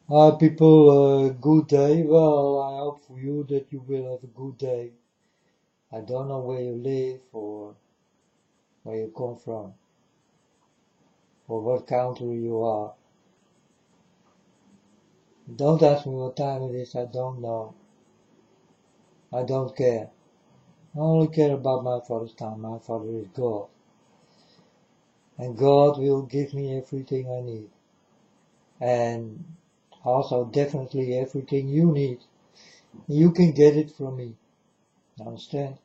Hi people, good day. Well, I hope for you that you will have a good day. I don't know where you live or where you come from or what country you are. Don't ask me what time it is, I don't know. I don't care. I only care about my Father's time. My Father is God. And God will give me everything I need. And also definitely everything you need. You can get it from me. Understand?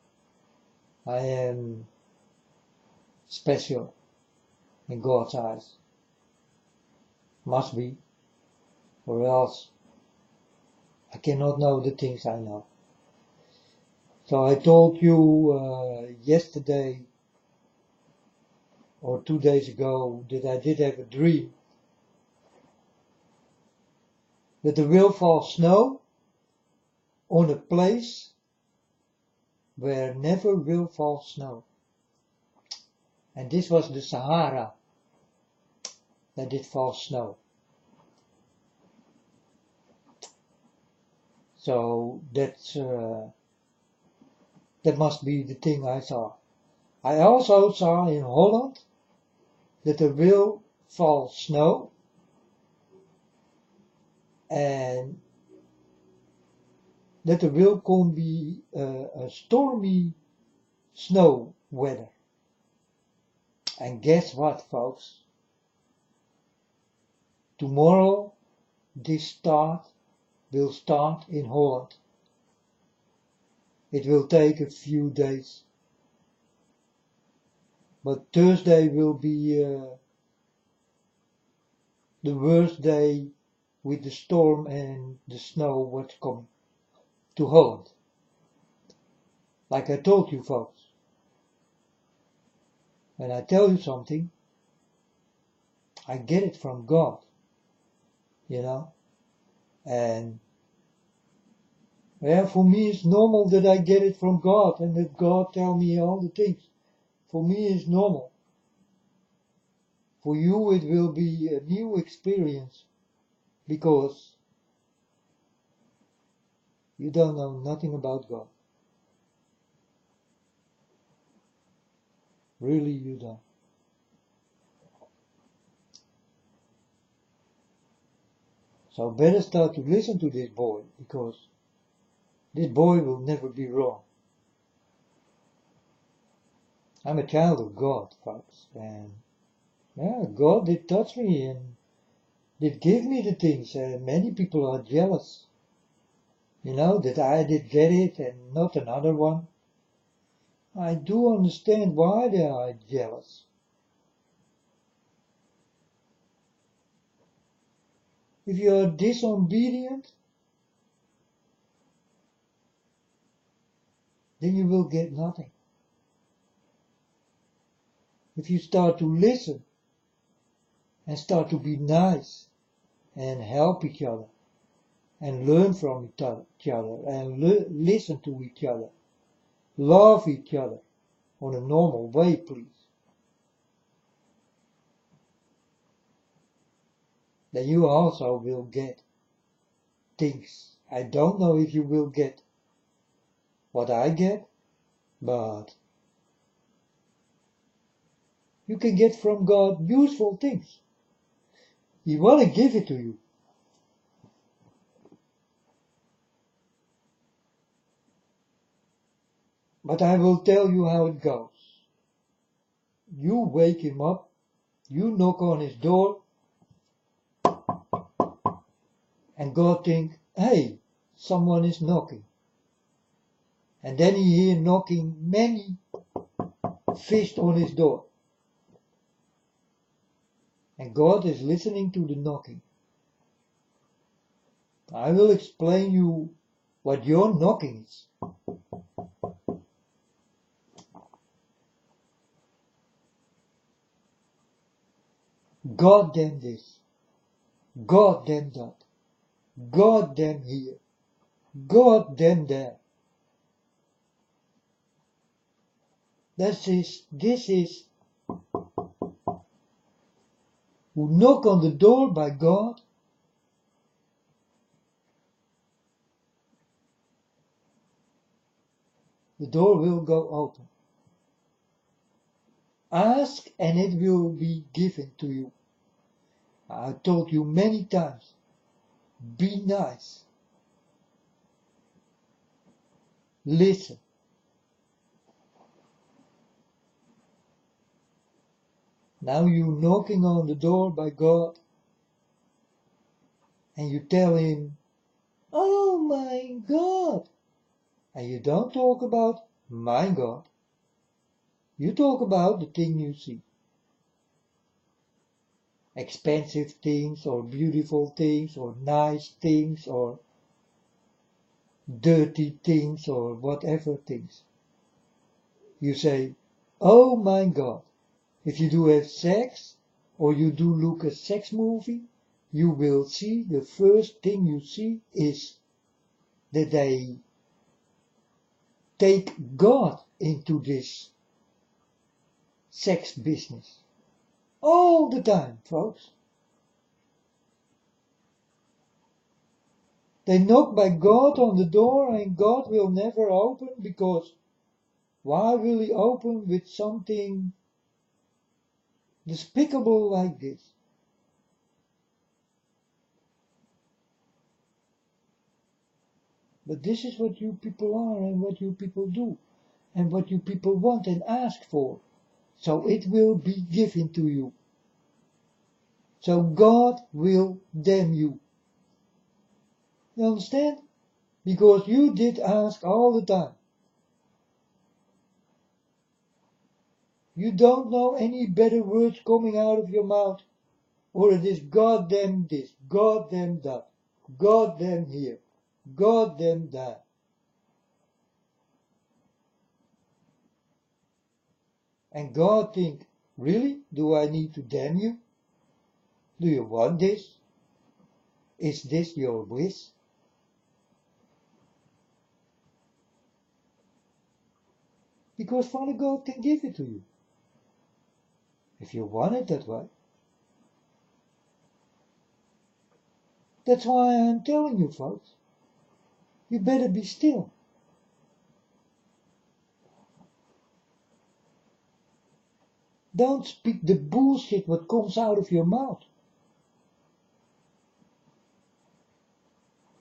I am special in God's eyes. Must be, or else I cannot know the things I know. So I told you yesterday or 2 days ago that I did have a dream that there will fall snow on a place where never will fall snow. And this was the Sahara that did fall snow. So that must be the thing I saw. I also saw in Holland that there will fall snow, and that there will come be a stormy snow weather. And guess what, folks? Tomorrow this will start in Holland. It will take a few days, but Thursday will be the worst day with the storm and the snow what's coming to Holland. Like I told you, folks, when I tell you something, I get it from God, you know. And yeah, for me it's normal that I get it from God and that God tell me all the things. For me it's normal. For you it will be a new experience because you don't know nothing about God. Really you don't. So better start to listen to this boy, because this boy will never be wrong. I'm a child of God, folks, and yeah, God did touch me and did give me the things, and many people are jealous, you know, that I did get it and not another one. I do understand why they are jealous. If you are disobedient, then you will get nothing. If you start to listen and start to be nice and help each other and learn from each other and listen to each other, love each other on a normal way, please, then you also will get things. I don't know if you will get what I get, but you can get from God useful things. He want to give it to you. But I will tell you how it goes. You wake him up, you knock on his door, and God think, hey, someone is knocking. And then he hear knocking many fists on his door. And God is listening to the knocking. I will explain you what your knocking is. God damn this. God damn that. God damn here. God damn there. This is who knock on the door by God the door will go open. Ask and it will be given to you. I told you many times, be nice. Listen. Now you're knocking on the door by God and you tell him, oh my God. And you don't talk about my God. You talk about the thing you see. Expensive things or beautiful things or nice things or dirty things or whatever things. You say, oh my God. If you do have sex or you do look a sex movie, you will see the first thing you see is that they take God into this sex business. All the time, folks. They knock by God on the door and God will never open because why will he open with something despicable like this? But this is what you people are and what you people do and what you people want and ask for. So it will be given to you. So God will damn you. You understand? Because you did ask all the time. You don't know any better words coming out of your mouth. Or it is goddamn this, goddamn that, goddamn here, goddamn that. And God think, really? Do I need to damn you? Do you want this? Is this your wish? Because Father God can give it to you. If you want it that way. That's why I'm telling you, folks. You better be still. Don't speak the bullshit what comes out of your mouth.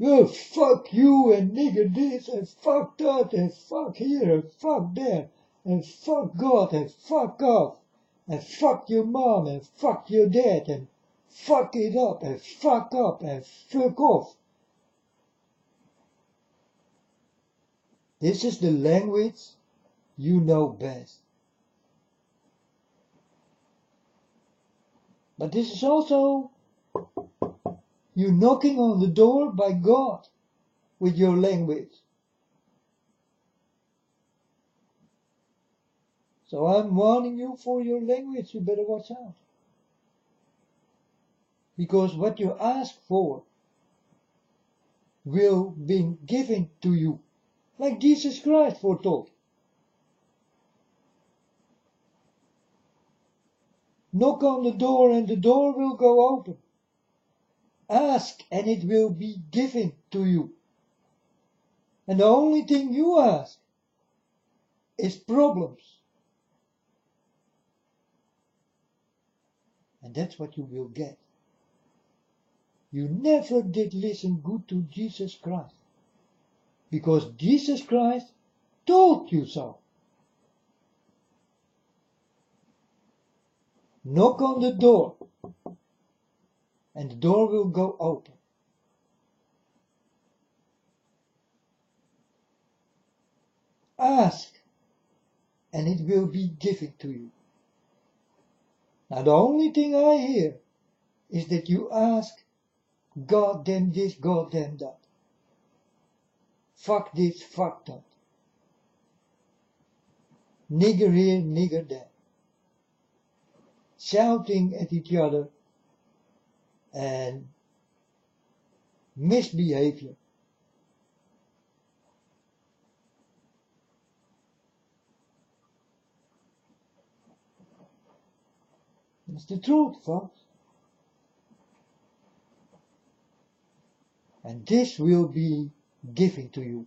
Oh, fuck you and nigger this and fuck that and fuck here and fuck there and fuck God and fuck off and fuck your mom and fuck your dad and fuck it up and fuck off. This is the language you know best. But this is also you knocking on the door by God with your language. So I'm warning you for your language, you better watch out. Because what you ask for will be given to you, like Jesus Christ foretold. Knock on the door and the door will go open. Ask and it will be given to you. And the only thing you ask is problems. And that's what you will get. You never did listen good to Jesus Christ. Because Jesus Christ told you so. Knock on the door. And the door will go open. Ask. And it will be given to you. Now the only thing I hear is that you ask, God damn this, God damn that. Fuck this, fuck that. Nigger here, nigger there. Shouting at each other and misbehavior. That's the truth, folks. And this will be given to you.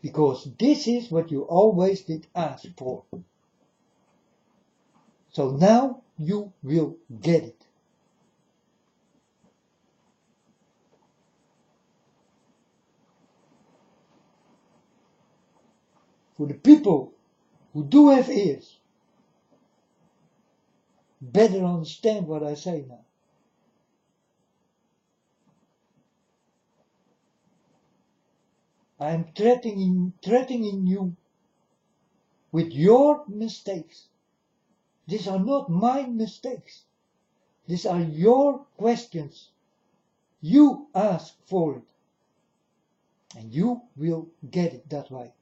Because this is what you always did ask for. So now you will get it. For the people who do have ears, better understand what I say now. I am threatening you with your mistakes. These are not my mistakes. These are your questions. You ask for it. And you will get it that way.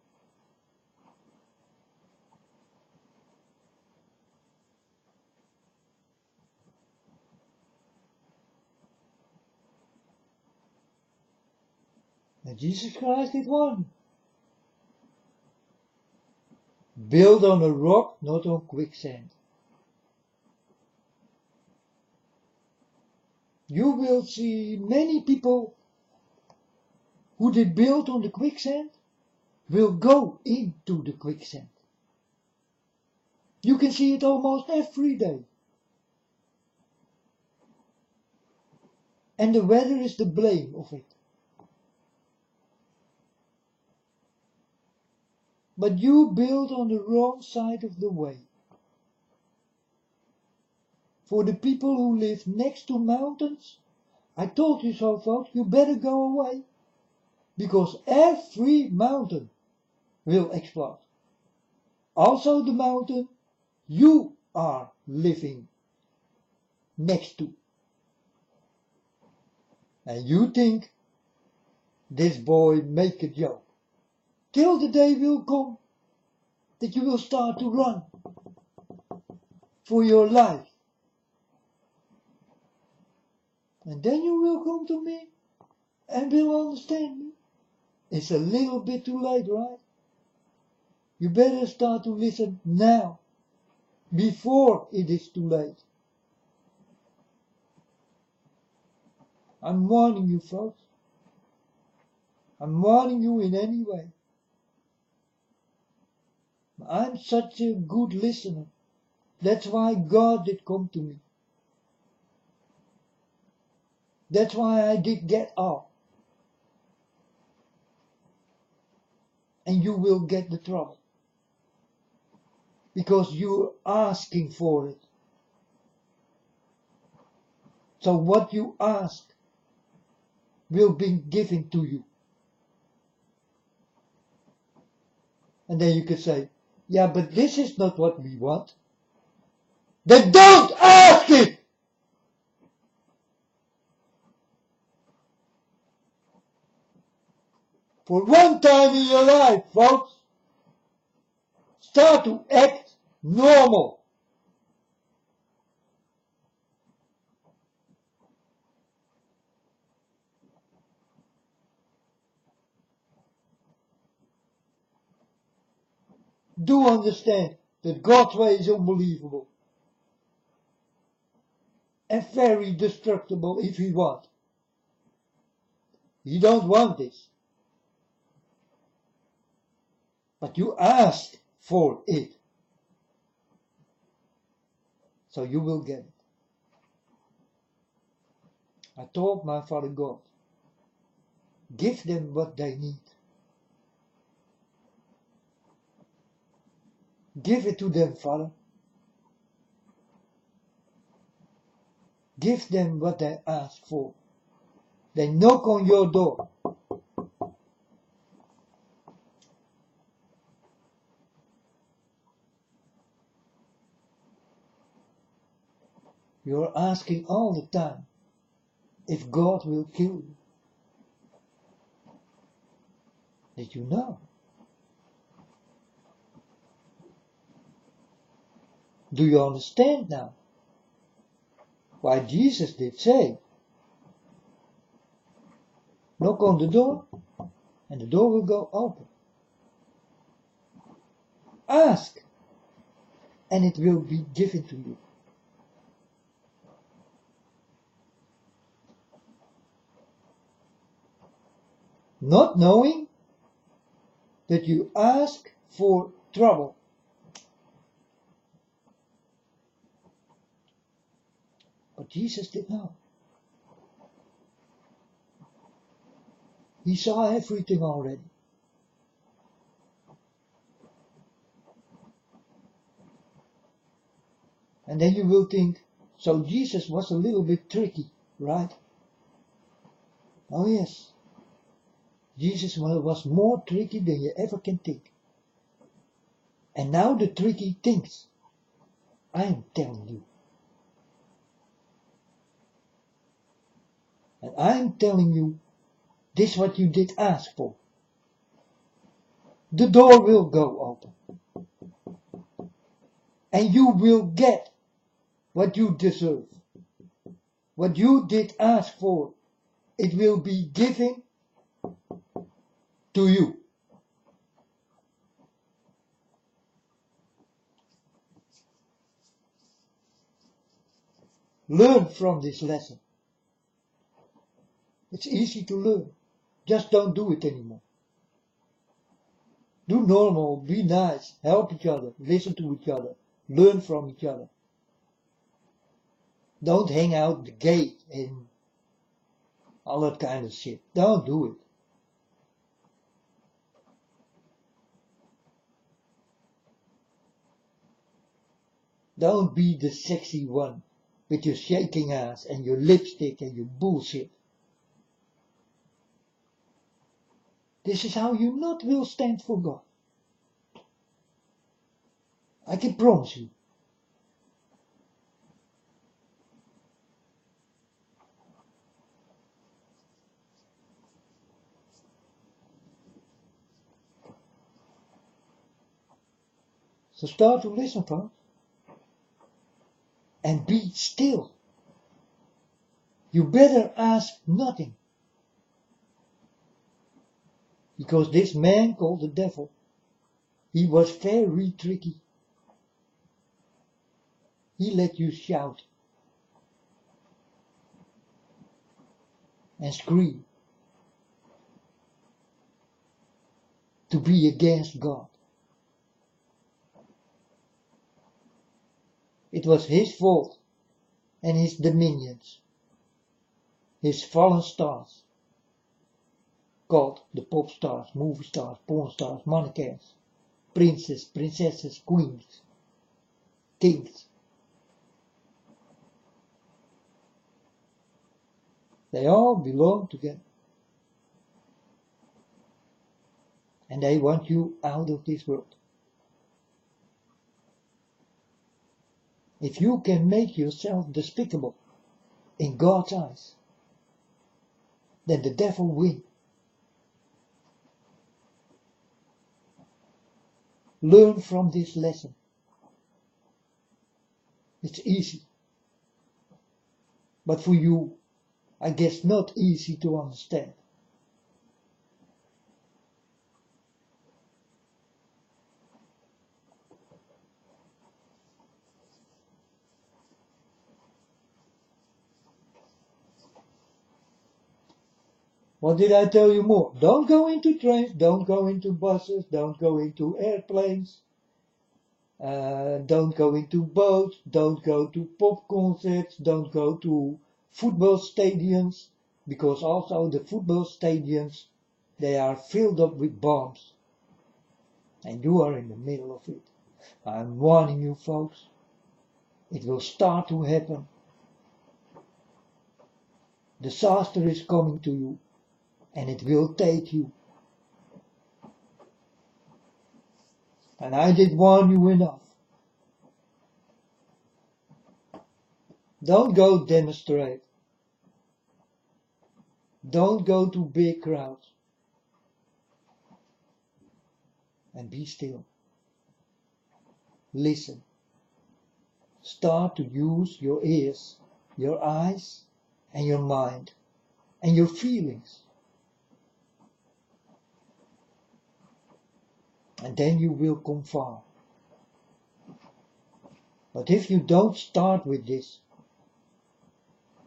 And Jesus Christ did one. Build on a rock, not on quicksand. You will see many people who did build on the quicksand will go into the quicksand. You can see it almost every day. And the weather is the blame of it. But you build on the wrong side of the way. For the people who live next to mountains, I told you so, folks, you better go away. Because every mountain will explode. Also the mountain you are living next to. And you think this boy make a joke. Till the day will come that you will start to run for your life. And then you will come to me and will understand me. It's a little bit too late, right? You better start to listen now, before it is too late. I'm warning you, folks. I'm warning you in any way. I'm such a good listener. That's why God did come to me. That's why I did get up. And you will get the trouble. Because you're asking for it. So what you ask will be given to you. And then you can say, yeah, but this is not what we want. Then don't ask it! For one time in your life, folks, start to act normal. Do understand that God's way is unbelievable. And very destructible if He wants. You don't want this. But you ask for it. So you will get it. I told my Father God, give them what they need. Give it to them, Father. Give them what they ask for. They knock on your door. You're asking all the time if God will kill you. Did you know? Do you understand now why Jesus did say, knock on the door and the door will go open. Ask and it will be given to you. Not knowing but you ask for trouble. But Jesus did not. He saw everything already. And then you will think, so Jesus was a little bit tricky, right? Oh yes. Jesus was more tricky than you ever can think. And now the tricky things. I am telling you. And I am telling you, this is what you did ask for. The door will go open. And you will get what you deserve. What you did ask for, it will be given to you. Learn from this lesson. It's easy to learn. Just don't do it anymore. Do normal, be nice, help each other, listen to each other, learn from each other. Don't hang out the gate and all that kind of shit. Don't do it. Don't be the sexy one with your shaking ass and your lipstick and your bullshit. This is how you not will stand for God. I can promise you. So start to listen, folks. And be still. You better ask nothing. Because this man called the devil, he was very tricky. He let you shout and scream to be against God. It was his fault and his dominions, his fallen stars, called the pop stars, movie stars, porn stars, mannequins, princes, princesses, queens, kings. They all belong together. And they want you out of this world. If you can make yourself despicable in God's eyes, then the devil wins. Learn from this lesson. It's easy. But for you, I guess not easy to understand. What did I tell you more? Don't go into trains, don't go into buses, don't go into airplanes, don't go into boats, don't go to pop concerts, don't go to football stadiums, because also the football stadiums, they are filled up with bombs. And you are in the middle of it. I'm warning you, folks. It will start to happen. Disaster is coming to you. And it will take you. And I did warn you enough. Don't go demonstrate. Don't go to big crowds. And be still. Listen. Start to use your ears, your eyes, and your mind, and your feelings. And then you will come far. But if you don't start with this,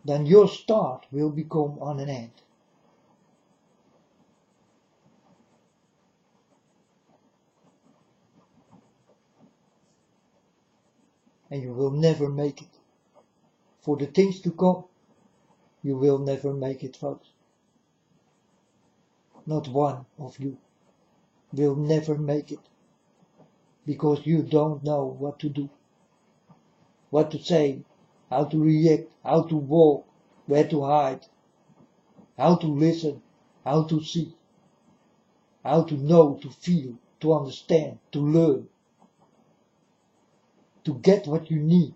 then your start will become on an end. and you will never make it. For the things to come, you will never make it, folks. Not one of you will never make it, because you don't know what to do, what to say, how to react, how to walk, where to hide, how to listen, how to see, how to know, to feel, to understand, to learn, to get what you need.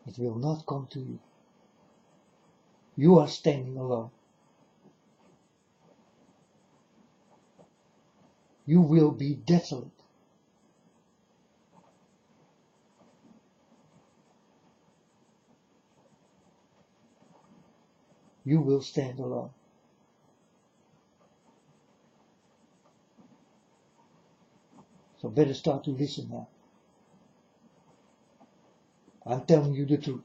It will not come to you. You are standing alone. You will be desolate. You will stand alone. So better start to listen now. I'm telling you the truth.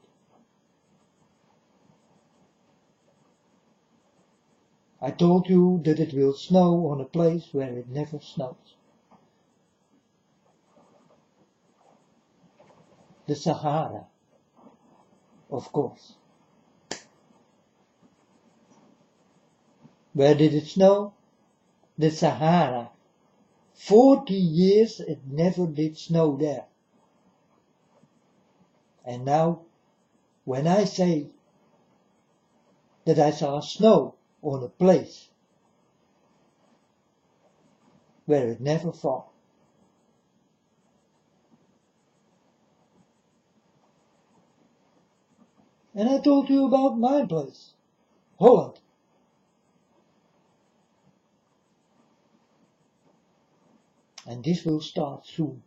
I told you that it will snow on a place where it never snows. The Sahara, of course. Where did it snow? The Sahara. 40 years it never did snow there. And now, when I say that I saw snow on a place where it never falls, and I told you about my place, Holland. And this will start soon.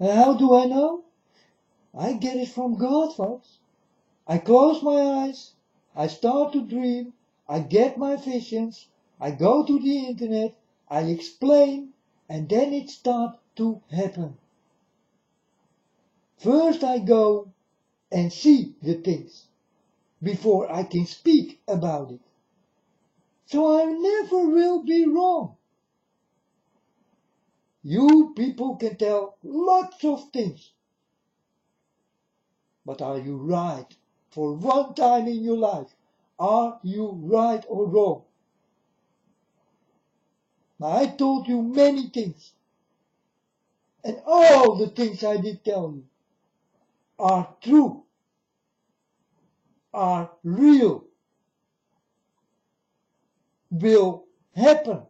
And how do I know? I get it from God, folks. I close my eyes, I start to dream, I get my visions, I go to the internet, I explain, and then it starts to happen. First I go and see the things before I can speak about it. So I never will be wrong. You people can tell lots of things. But are you right? For one time in your life, are you right or wrong? Now I told you many things. And all the things I did tell you are true, are real, will happen.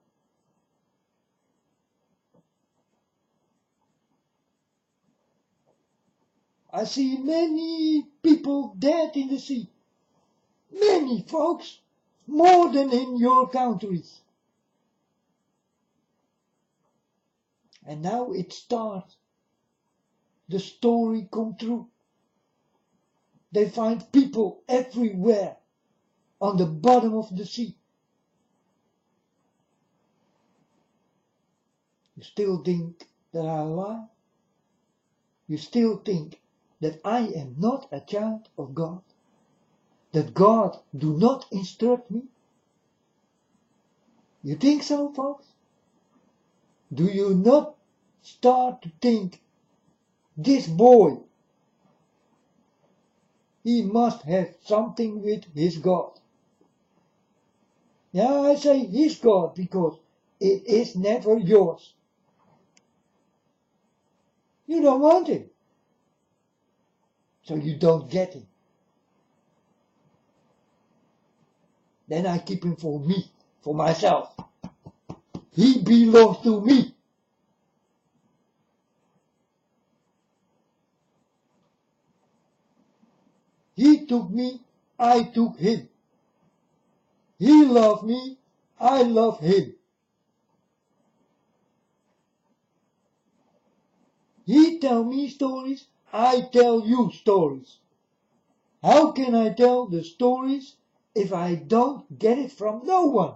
I see many people dead in the sea. Many folks, more than in your countries. And now it starts. The story come true. They find people everywhere on the bottom of the sea. You still think that I lie? You still think that I am not a child of God? That God do not instruct me? You think so, folks? Do you not start to think, this boy, he must have something with his God? Yeah, I say his God because it is never yours. You don't want him, so you don't get him. Then I keep him for me, for myself. He belongs to me. He took me, I took him. He loved me, I love him. He tell me stories, I tell you stories. How can I tell the stories if I don't get it from no one?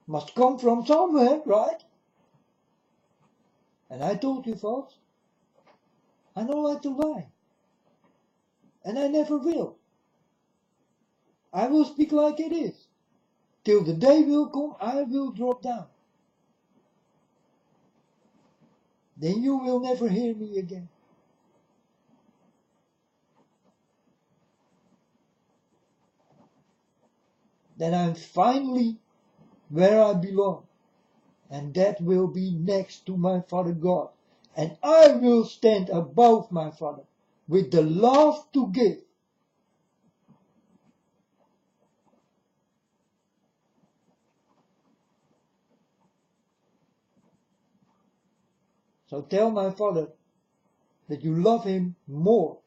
Must come from somewhere, right? And I told you, folks, I don't like to lie. And I never will. I will speak like it is. Till the day will come, I will drop down. Then you will never hear me again. Then I'm finally where I belong. And that will be next to my Father God. And I will stand above my Father with the love to give. So tell my Father that you love him more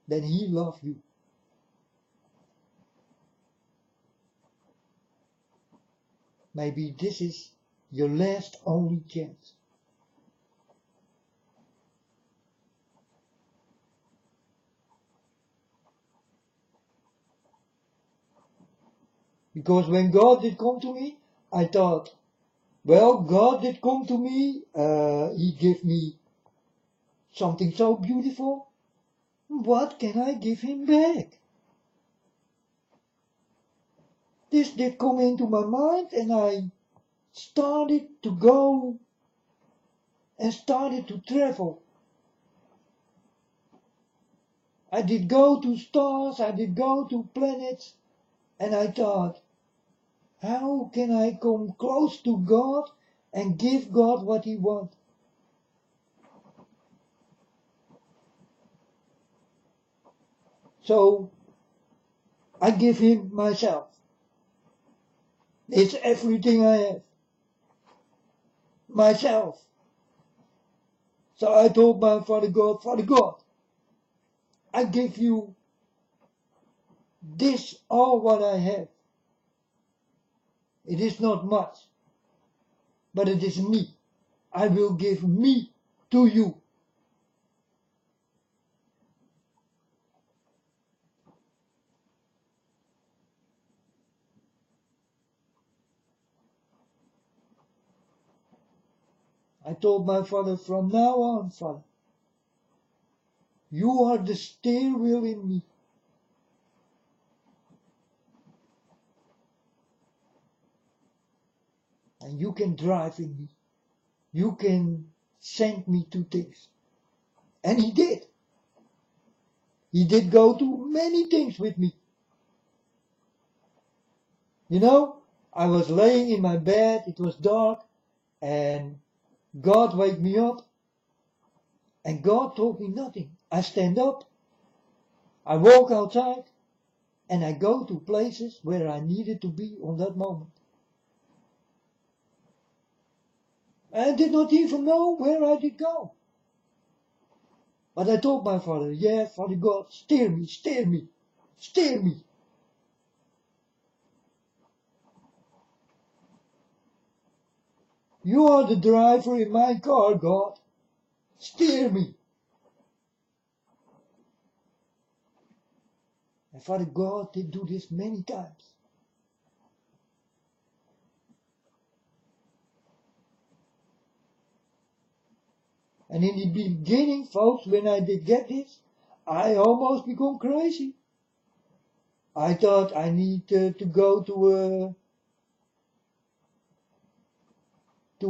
than he loves you. Maybe this is your last only chance. Because when God did come to me, I thought, well, God did come to me, he gave me something so beautiful. What can I give him back? This did come into my mind, and I started to go and started to travel. I did go to stars, I did go to planets, and I thought, how can I come close to God and give God what he wants? So I give him myself. It's everything I have. Myself. So I told my Father God, I give you this all what I have. It is not much, but it is me. I will give me to you. I told my Father, from now on, Father, you are the steering wheel in me. And you can drive in me. You can send me to things. And he did. He did go to many things with me. You know, I was laying in my bed, it was dark, and God wake me up, and God told me nothing. I stand up, I walk outside, and I go to places where I needed to be on that moment. I did not even know where I did go. But I told my Father, yeah, Father God, steer me, steer me, steer me. You are the driver in my car, God. Steer me. And Father God did do this many times. And in the beginning, folks, when I did get this, I almost become crazy. I thought I need to go to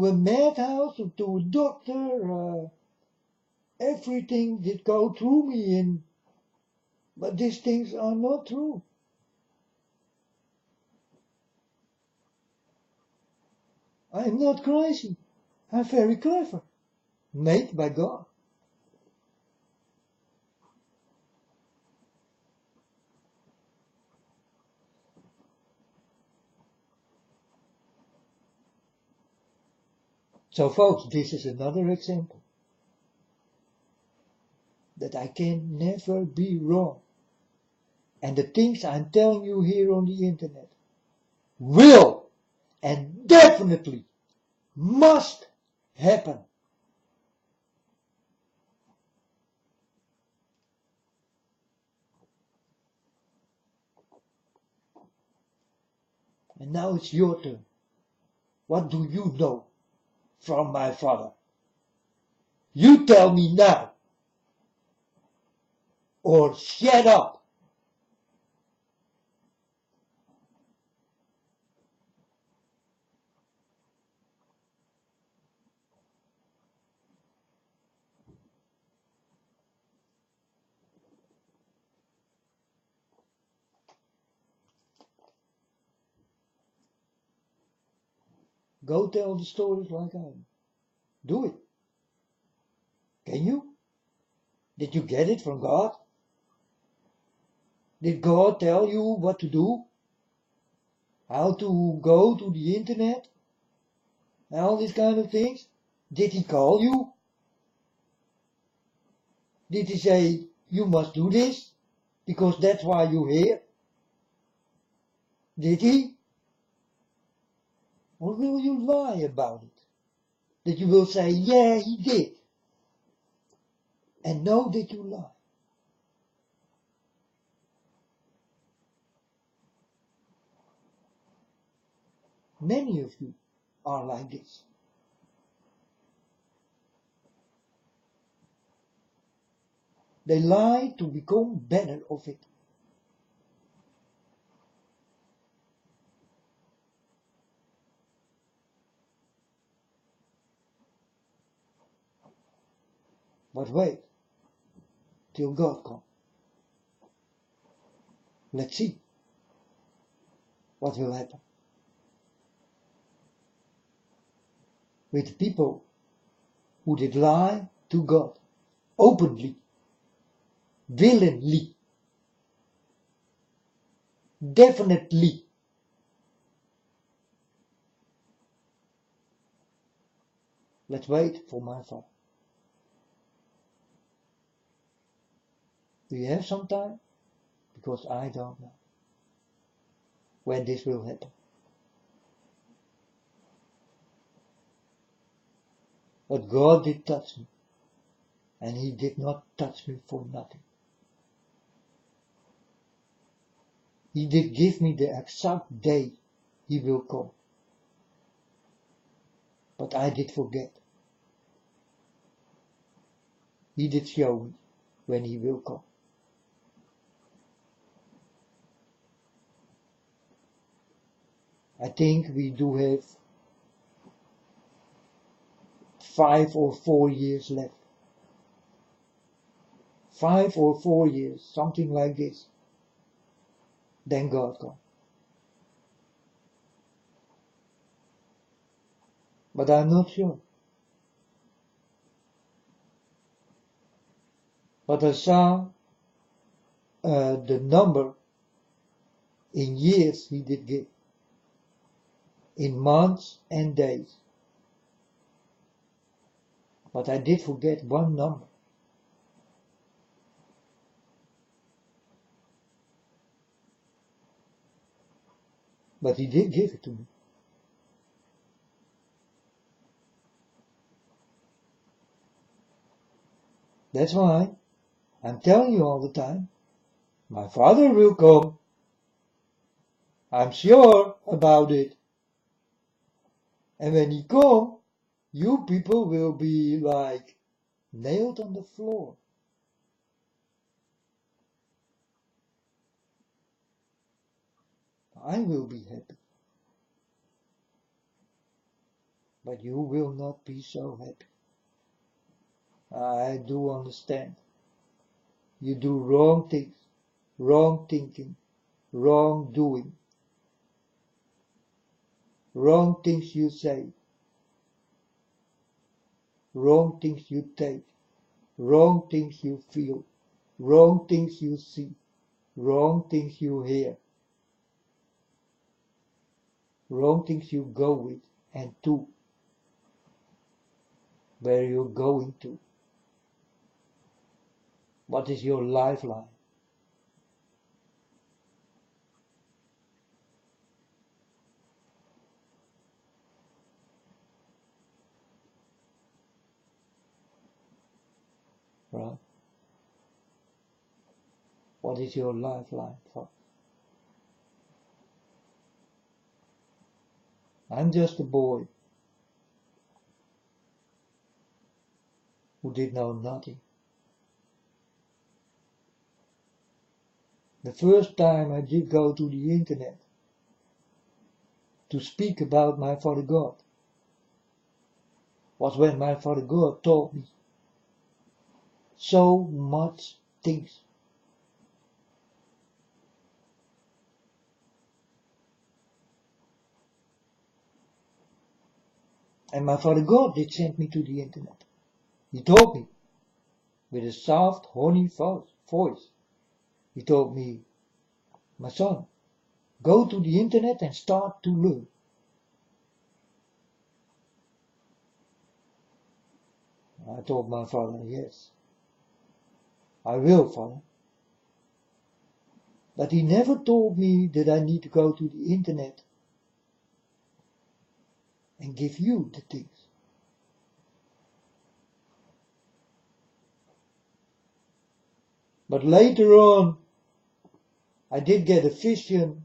a madhouse or to a doctor. Everything did go through me, but these things are not true. I am not crazy. I'm very clever. Made by God. So folks, this is another example that I can never be wrong. And the things I'm telling you here on the internet will and definitely must happen. And now it's your turn. What do you know from my Father? You tell me now. Or shut up. Go tell the stories like I do. Do it. Can you? Did you get it from God? Did God tell you what to do? How to go to the internet? And all these kind of things? Did he call you? Did he say, you must do this? Because that's why you're here? Did he? Or will you lie about it? That you will say, yeah, he did. And know that you lie. Many of you are like this. They lie to become better of it. But wait till God comes. Let's see what will happen with the people who did lie to God openly, willingly, definitely. Let's wait for my Father. Do you have some time? Because I don't know when this will happen. But God did touch me, and he did not touch me for nothing. He did give me the exact day he will come. But I did forget. He did show me when he will come. I think we do have 5 or 4 years left. 5 or 4 years, something like this. Then God comes. But I'm not sure. But I saw the number in years he did give. In months and days. But I did forget one number. But he did give it to me. That's why I'm telling you all the time, my Father will come. I'm sure about it. And when he comes, you people will be like nailed on the floor. I will be happy. But you will not be so happy. I do understand. You do wrong things, wrong thinking, wrong doing, wrong things you say, wrong things you take, wrong things you feel, wrong things you see, wrong things you hear, wrong things you go with and to, where you're going to. What is your lifeline? Right? What is your lifeline for? I'm just a boy who did know nothing. The first time I did go to the internet to speak about my Father God was when my Father God taught me so much things. And my Father God did send me to the internet. He told me, with a soft, honey voice, he told me, my son, go to the internet and start to learn. I told my father, yes, I will, Father. But he never told me that I need to go to the internet and give you the things. But later on, I did get a vision,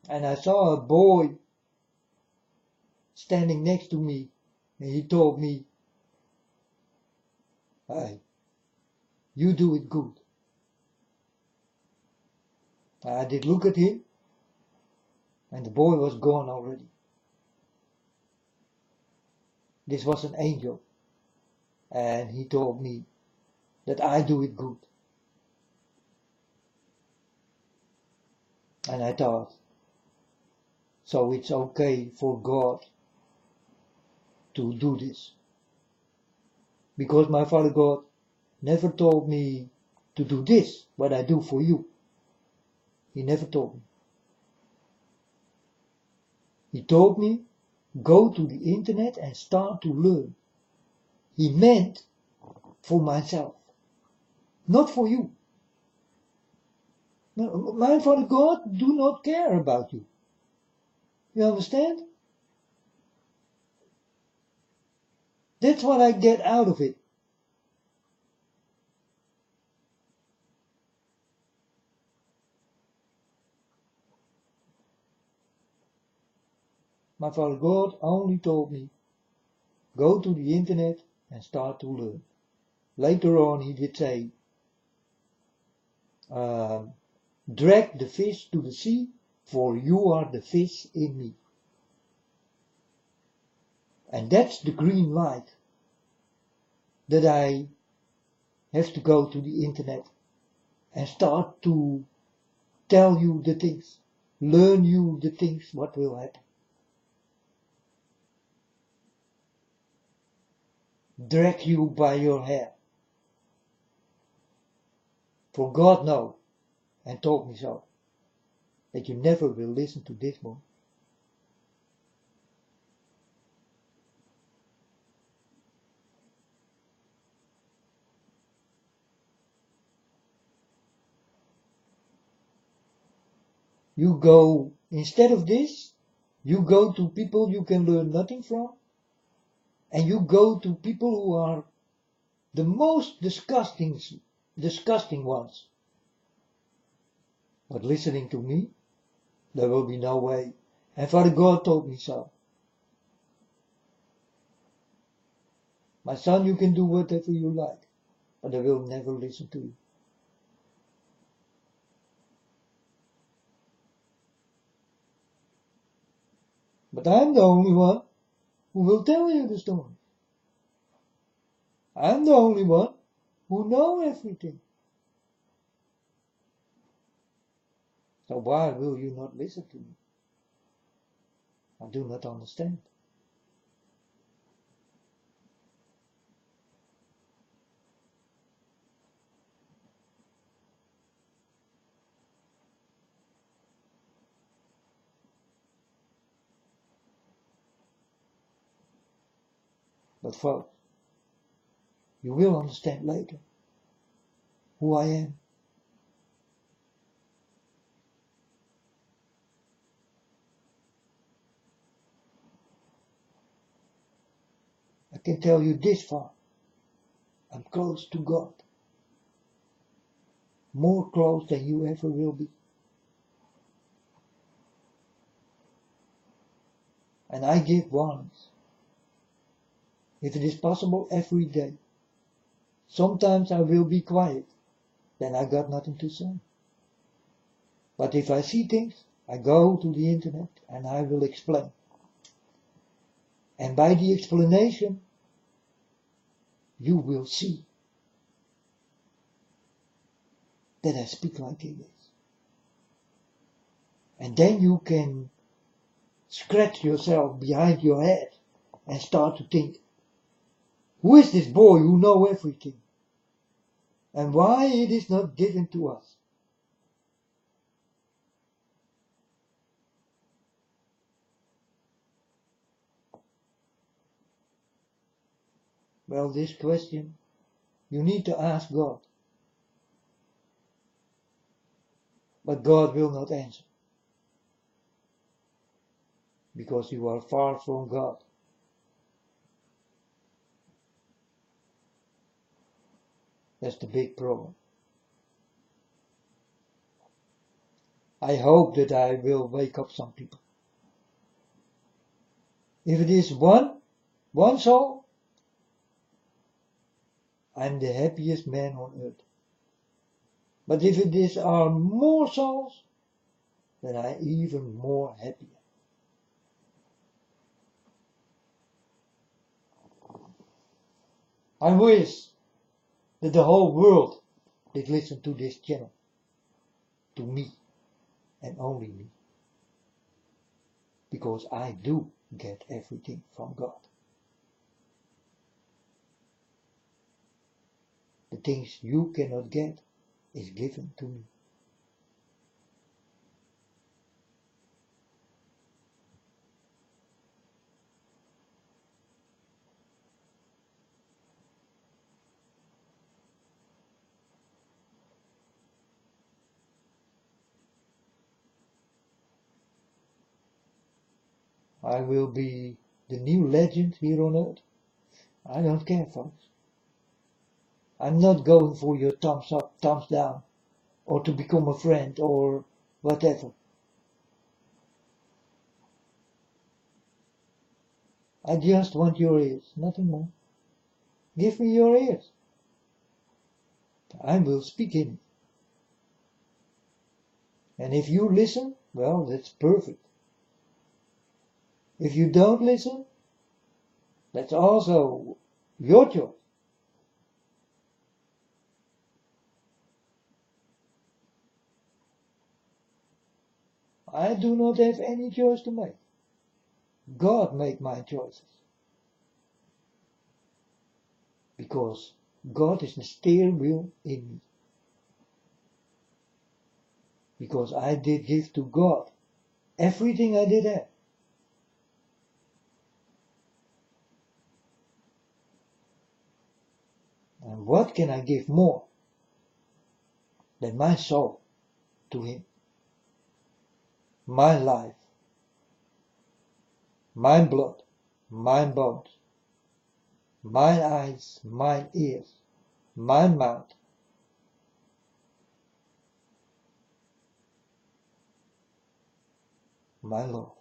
and I saw a boy standing next to me, and he told me, hey, you do it good. I did look at him, and the boy was gone already. This was an angel, and he told me that I do it good. And I thought, so it's okay for God to do this. Because my Father God never told me to do this, what I do for you. He never told me. He told me, go to the internet and start to learn. He meant for myself, not for you. My Father God do not care about you. You understand? That's what I get out of it. My Father God only told me, go to the internet and start to learn. Later on he did say, drag the fish to the sea, for you are the fish in me. And that's the green light that I have to go to the internet and start to tell you the things, learn you the things, what will happen. Drag you by your hair. For God knows, and told me so, that you never will listen to this one. You go, instead of this, you go to people you can learn nothing from, and you go to people who are the most disgusting ones. But listening to me, there will be no way. And Father God told me so. My son, you can do whatever you like, but I will never listen to you. But I'm the only one who will tell you the story. I'm the only one who knows everything. So why will you not listen to me? I do not understand. But folks, you will understand later who I am. I can tell you this far. I'm close to God. More close than you ever will be. And I give warnings. If it is possible, every day. Sometimes I will be quiet. Then I got nothing to say. But if I see things, I go to the internet and I will explain. And by the explanation, you will see that I speak like it is. And then you can scratch yourself behind your head and start to think, who is this boy who knows everything? And why it is not given to us? Well, this question you need to ask God. But God will not answer. Because you are far from God. That's the big problem. I hope that I will wake up some people. If it is one soul, I'm the happiest man on earth. But if it are more souls, then I'm even more happier. I wish that the whole world did listen to this channel, to me, and only me. Because I do get everything from God. The things you cannot get is given to me. I will be the new legend here on earth. I don't care, folks. I'm not going for your thumbs up, thumbs down, or to become a friend, or whatever. I just want your ears, nothing more. Give me your ears. I will speak in it. And if you listen, well, that's perfect. If you don't listen, that's also your choice. I do not have any choice to make. God made my choices. Because God is the steering wheel in me. Because I did give to God everything I did have. And what can I give more than my soul to Him? My life, my blood, my bones, my eyes, my ears, my mouth, my love.